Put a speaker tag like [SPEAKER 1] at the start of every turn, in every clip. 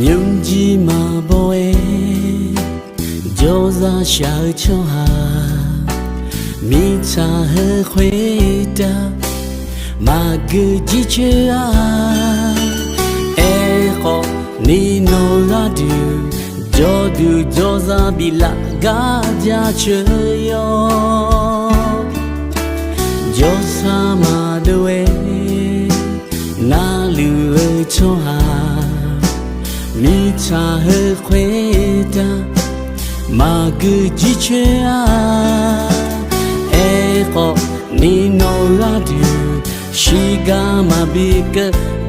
[SPEAKER 1] မြုံကြီးမှာပေါ်ရဲ့ကြောစားရှာချောဟာမိချာဟခွေတာမာဂကြီးချာအဲခေါနီနိုလာဒူကြောဒူကြောစားဘီလာဂါကြချေယောကြောစားမာတွေနာလူချောဟာမိချာဟခွေတာမာဂကြီးချာအဲခေါနီနိုလာဒူရှိကမာဘီက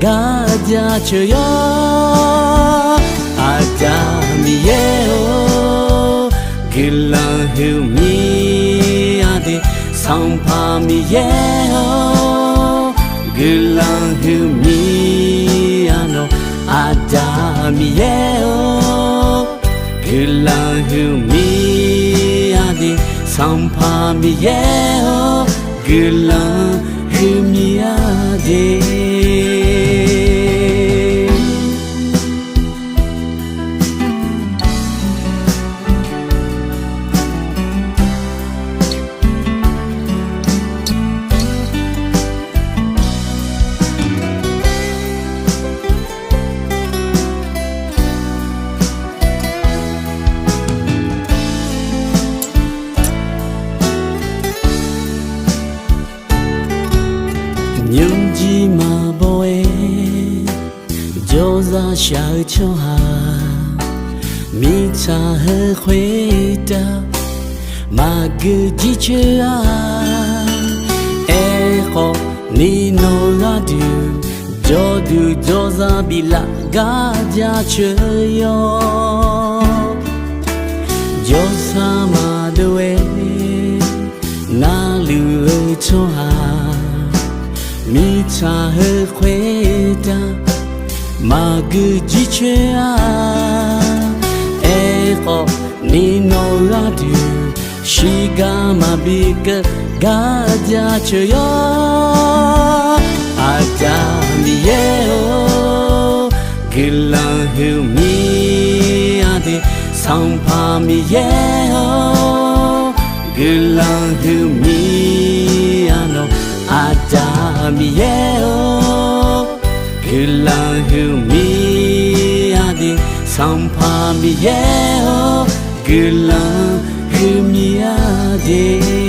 [SPEAKER 1] ဂါကြချေယောအာဂျာမီယေဟိုဂီလာဟူမီယာဒီဆောင်ဖာမီယေဟိုဂီလာဟူမီယာနိုအာဂျာမီယေဟိုဂီလာဟူမီယာဒီဆောင်ဖာမီယေဟိုဂီလာဟူမီယာဒီမြုံကြီးမှာပေါ်ရဲ့ကြောစားရှာချောဟာမိချာဟခွေတာမာဂကြီးချာအဲခေါနီနိုလာဒူကြောဒူကြောစားဘီလာဂါကြချေယောကြောစားမာတွေနာလူချောဟာမိချာဟခွေတာမာဂကြီးချာအဲခေါနီနိုလာဒူရှိကမာဘီကဂါကြချေယောအာဂျာမီယေဟိုဂီလာဟူမီယာဒီဆောင်ဖာမီယေဟိုဂီလာဟူမီယာနိုအာဂျာမီယေဟိုဂီလာဟူမီယာဒီဆောင်ဖာမီယေဟိုဂီလာဟူမီယာဒီ